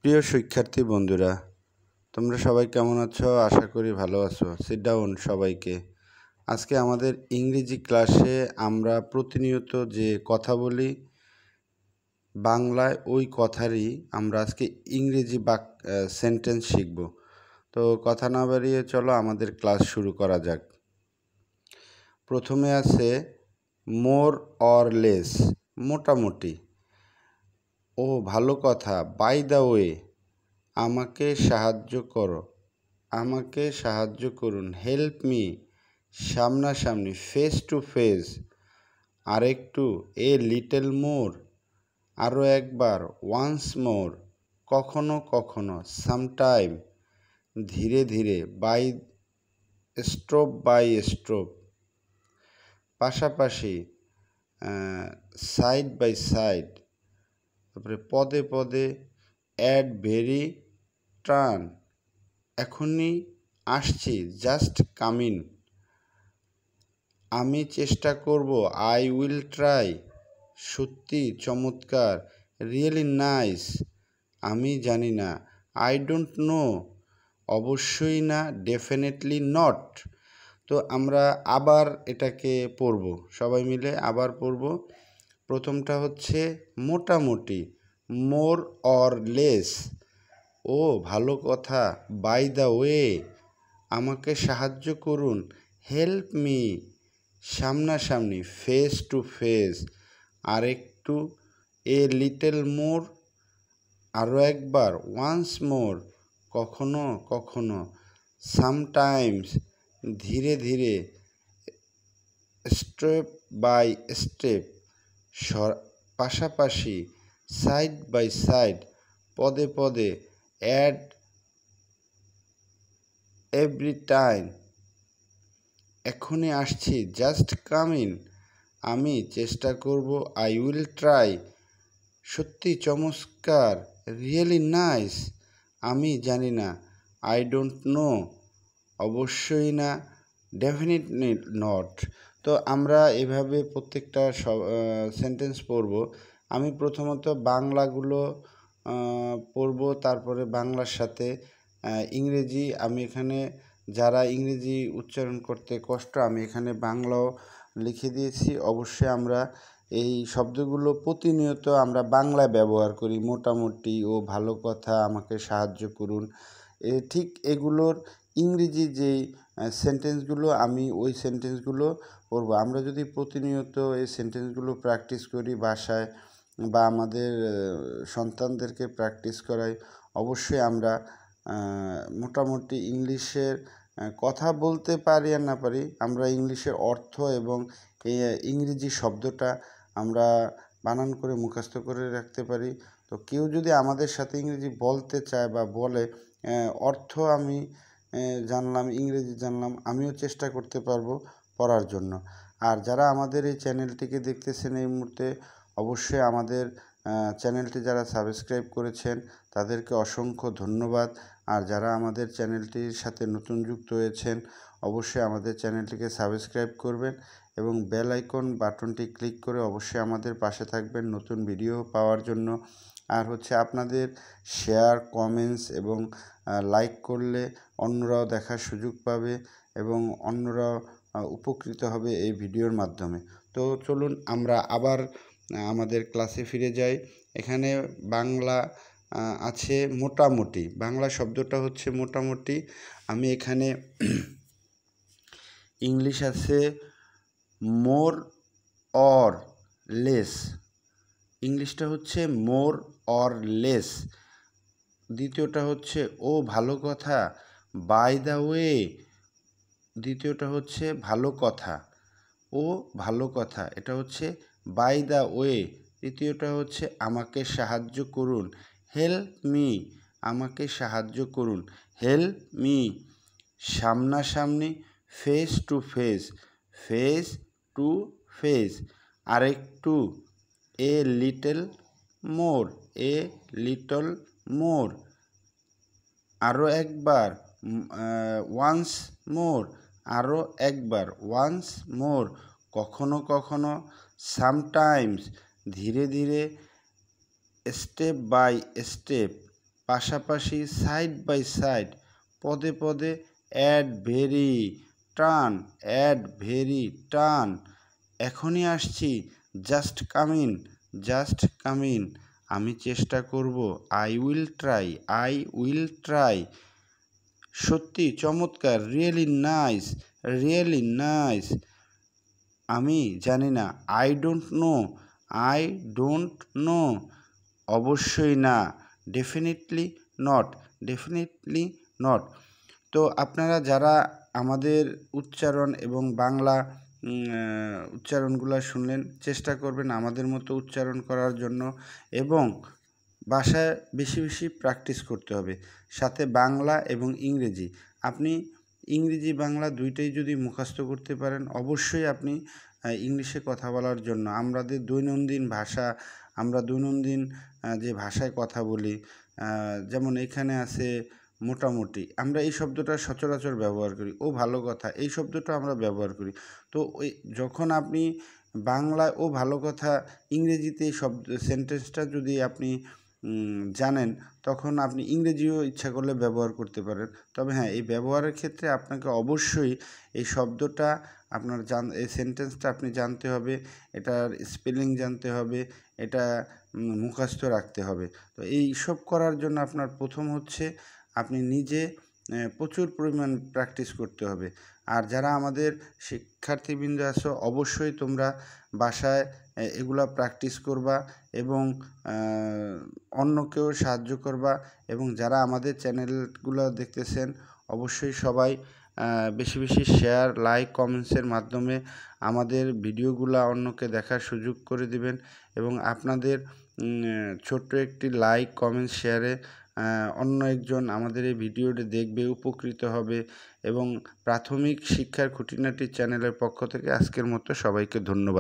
প্রিয় শিক্ষার্থী বন্ধুরা, তোমরা সবাই কেমন আছো? আশা করি ভালো আছো। সিট ডাউন সবাইকে। আজকে আমাদের ইংরেজি ক্লাসে আমরা প্রতিনিয়ত যে কথা বলি বাংলায়, ওই কথারই আমরা আজকে ইংরেজি সেন্টেন্স শিখব। তো কথা না বাড়িয়ে চলো আমাদের ক্লাস শুরু করা যাক। প্রথমে আছে মোর অর লেস, মোটামুটি। ও ভালো কথা, বাই দ্য ওয়ে, আমাকে সাহায্য করো, আমাকে সাহায্য করুন, হেল্প মি, সামনাসামনি, ফেস টু ফেস, আরেকটু, এ লিটল মোর, আরও একবার, ওয়ান্স মোর, কখনো কখনো, সামটাইম, ধীরে ধীরে, বাই স্ট্রোক, পাশাপাশি, সাইড বাই সাইড, তারপরে পদে পদে, অ্যাড ভেরি, টার্ন, এখনই আসছি, জাস্ট কামিং, আমি চেষ্টা করব, আই উইল ট্রাই, সত্যি চমৎকার, রিয়েলি নাইস, আমি জানি না, আই ডোন্ট নো, অবশ্যই না, ডেফিনেটলি নট। তো আমরা আবার এটাকে পড়ব, সবাই মিলে আবার পড়ব। প্রথমটা হচ্ছে মোটামুটি, মোর অর লেস, ও ভালো কথা, বাই দ্য ওয়ে, আমাকে সাহায্য করুন, হেল্প মি, সামনাসামনি, ফেস টু ফেস, আরেকটু, এ লিটল মোর, আরও একবার, ওয়ান্স মোর, কখনো কখনো, সামটাইমস, ধীরে ধীরে, স্টেপ বাই স্টেপ, পাশাপাশি, সাইড বাই সাইড, পদে পদে, অ্যাড এভরি টাইম, এখনই আসছি, জাস্ট কামিং, আমি চেষ্টা করব, আই উইল ট্রাই, সত্যি চমৎকার, রিয়েলি নাইস, আমি জানি না, আই ডোন্ট নো, অবশ্যই না, ডেফিনেটলি নট। তো আমরা এভাবে প্রত্যেকটা সেন্টেন্স পড়ব। আমি প্রথমত বাংলাগুলো পড়ব, তারপরে বাংলার সাথে ইংরেজি, আমি এখানে যারা ইংরেজি উচ্চারণ করতে কষ্ট, আমি এখানে বাংলাও লিখে দিয়েছি। অবশ্যই আমরা এই শব্দগুলো প্রতিনিয়ত আমরা বাংলায় ব্যবহার করি, মোটামুটি, ও ভালো কথা, আমাকে সাহায্য করুন, ঠিক এগুলোর ইংরেজি যেই সেন্টেন্সগুলো, আমি ওই সেন্টেন্সগুলো পড়বো। আমরা যদি প্রতিনিয়ত এই সেন্টেন্সগুলো প্র্যাকটিস করি বাসায়, বা আমাদের সন্তানদেরকে প্র্যাকটিস করাই, অবশ্যই আমরা মোটামুটি ইংলিশের কথা বলতে পারি আর না পারি, আমরা ইংলিশের অর্থ এবং এই ইংরেজি শব্দটা আমরা বানান করে মুখস্থ করে রাখতে পারি। তো কেউ যদি আমাদের সাথে ইংরেজি বলতে চায় বা বলে, অর্থ আমি জানলাম, ইংরেজি জানলাম, আমিও চেষ্টা করতে পারবো পড়ার জন্য। আর যারা আমাদের এই চ্যানেলটিকে দেখতেছেন এই মুহূর্তে, অবশ্যই আমাদের চ্যানেলটি যারা সাবস্ক্রাইব করেছেন তাদেরকে অসংখ্য ধন্যবাদ। আর যারা আমাদের চ্যানেলটির সাথে নতুন যুক্ত হয়েছেন, অবশ্যই আমাদের চ্যানেলটিকে সাবস্ক্রাইব করবেন এবং বেল আইকন বাটনটি ক্লিক করে অবশ্যই আমাদের পাশে থাকবেন নতুন ভিডিও পাওয়ার জন্য। আর হচ্ছে আপনাদের শেয়ার, কমেন্টস এবং লাইক করলে অন্যরাও দেখার সুযোগ পাবে এবং অন্যরাও উপকৃত হবে এই ভিডিওর মাধ্যমে। তো চলুন আমরা আবার আমাদের ক্লাসে ফিরে যাই। এখানে বাংলা আছে মোটামুটি, বাংলা শব্দটা হচ্ছে মোটামুটি। আমি এখানে ইংলিশ আছে মোর অর লেস, ইংলিশটা হচ্ছে মোর অর লেস। দ্বিতীয়টা হচ্ছে ও ভালো কথা, বাই দ্য ওয়ে। দ্বিতীয়টা হচ্ছে ভালো কথা, ও ভালো কথা, এটা হচ্ছে বাই দ্য ওয়ে। তৃতীয়টা হচ্ছে আমাকে সাহায্য করুন, হেল্প মি, আমাকে সাহায্য করুন, হেল্প মি। সামনাসামনি, face to face, face to face. আরেকটু, a little more, a little more. আরও একবার, ওয়ান্স মোর, আরও একবার, ওয়ান্স মোর। কখনো কখনো, সামটাইমস, ধীরে ধীরে, স্টেপ বাই স্টেপ, পাশাপাশি, সাইড বাই সাইড, পদে পদে, at every, turn, at every, turn, এখনই আসছি, just come in, just come in, আমি চেষ্টা করব, I will try, I will try, সত্যি চমৎকার, রিয়েলি নাইস, রিয়েলি নাইস, আমি জানি না, I don't know, I don't know, অবশ্যই না, ডেফিনেটলি নট, ডেফিনেটলি নট। তো আপনারা যারা আমাদের উচ্চারণ এবং বাংলা উচ্চারণগুলো শুনলেন, চেষ্টা করবেন আমাদের মতো উচ্চারণ করার জন্য, এবং ভাষায় বেশি বেশি প্র্যাকটিস করতে হবে, সাথে বাংলা এবং ইংরেজি। আপনি ইংরেজি বাংলা দুইটাই যদি মুখস্থ করতে পারেন, অবশ্যই আপনি ইংলিশে কথা বলার জন্য, আমাদের দৈনন্দিন ভাষা, আমরা দৈনন্দিন যে ভাষায় কথা বলি, যেমন এখানে আছে মোটামুটি, আমরা এই শব্দটা সচরাচর ব্যবহার করি, ও ভালো কথা, এই শব্দটা আমরা ব্যবহার করি। তো ওই যখন আপনি বাংলায় ও ভালো কথা, ইংরেজিতে এই শব্দ সেন্টেন্সটা যদি আপনি জানেন, তখন আপনি ইংরেজিও ইচ্ছা করলে ব্যবহার করতে পারেন। তবে হ্যাঁ, এই ব্যবহারের ক্ষেত্রে আপনাকে অবশ্যই এই শব্দটা আপনার এই সেন্টেন্সটা আপনি জানতে হবে, এটার স্পেলিং জানতে হবে, এটা মুখস্থ রাখতে হবে। তো এই সব করার জন্য আপনার প্রথম হচ্ছে আপনি নিজে প্রচুর পরিমাণ প্র্যাকটিস করতে হবে। আর যারা আমাদের শিক্ষার্থীবৃন্দ আছো, অবশ্যই তোমরা বাসায় এগুলা প্র্যাকটিস করবা এবং অন্যকেও সাহায্য করবা, এবং যারা আমাদের চ্যানেলগুলো দেখতেছেন, অবশ্যই সবাই বেশি বেশি শেয়ার, লাইক, কমেন্টসের মাধ্যমে আমাদের ভিডিওগুলো অন্যকে দেখার সুযোগ করে দিবেন, এবং আপনাদের ছোট্ট একটি লাইক, কমেন্ট, শেয়ারে অন্য একজন আমাদের এই ভিডিওটি দেখবে, উপকৃত হবে। এবং প্রাথমিক শিক্ষার খুঁটিনাটি চ্যানেলের পক্ষ থেকে আজকের মতো সবাইকে ধন্যবাদ।